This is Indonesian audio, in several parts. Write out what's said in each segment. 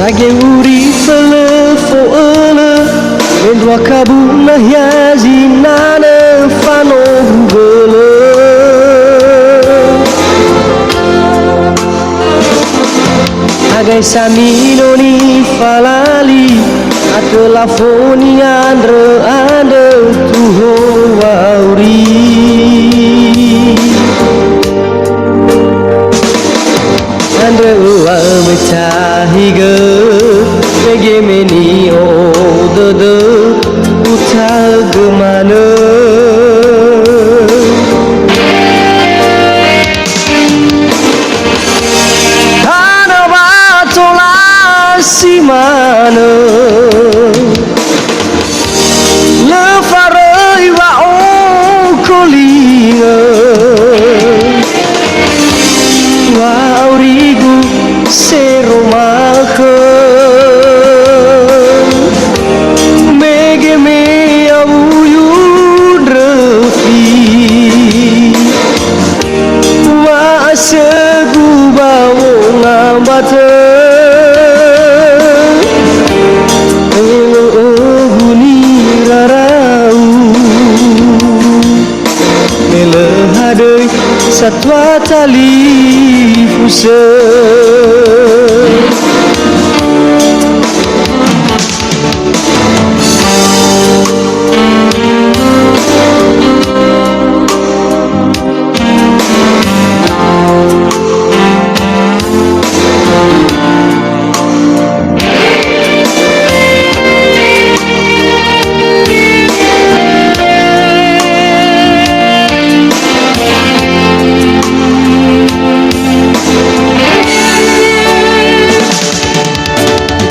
Sage uri fele foele Mendua kabuna yazinane fano hugele Agai samino ni falali Atelah foni andre ande tuho wauri Andre wa mecahiga Bege meni o dede Uta gemana Hana batola simana Le farei wa o kolinga Wa aurigu seromake Mege me abuyu drefi Wa asegu bawo ngambate Guni rarau Melehadai satwa tali fuse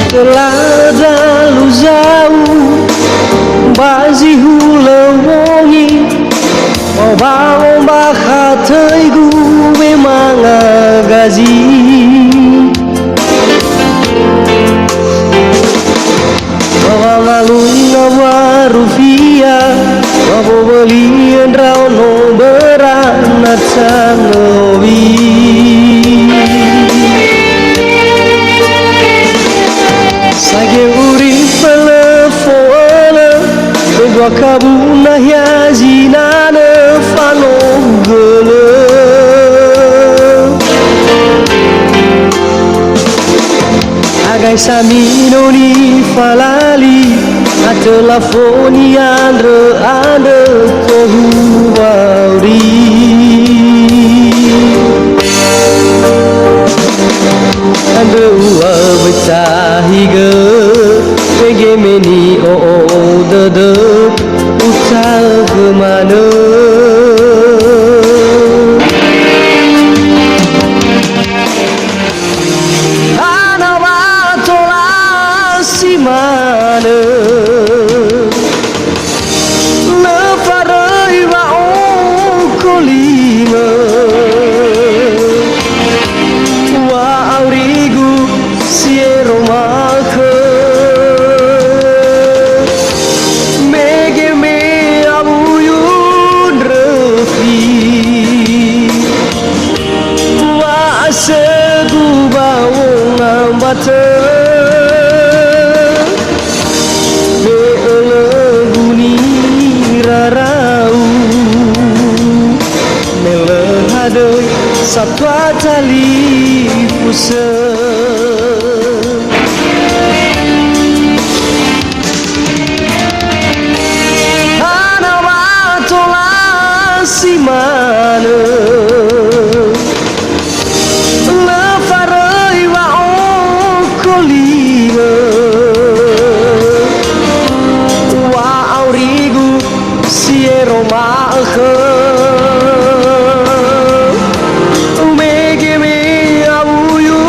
Telah lalu jauh Bazi hula wongi Ombak-ombak hatiku memang gazi Bawa lalu nawa rupiah Bawa belian rauno beranat sanowi Sage uri fele foele Mendua kabuna yazinane fano gele Agai samino ni falali Atelah foni andre ande tohu wauri Ande wa becahiga Bege meni o dede Uta gemana Hana batola simane Le farei wa o kolima Wa aurigu sieromake Mege me abuyu drefi Wa asegu bawo ngambate Me eleguni rarau Melehadai satwa tali fuse Hana batola simane Le farei wa o kolinga Wa aurigu sieromake Mege me abuyu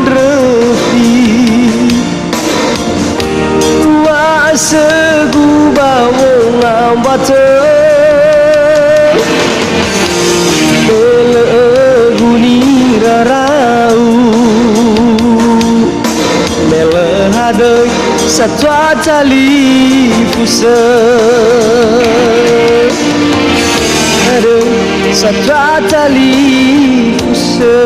drefi Wa asegu bawo ngambate Guni rarau Melehadai satwa tali fuse Satwa tali fuse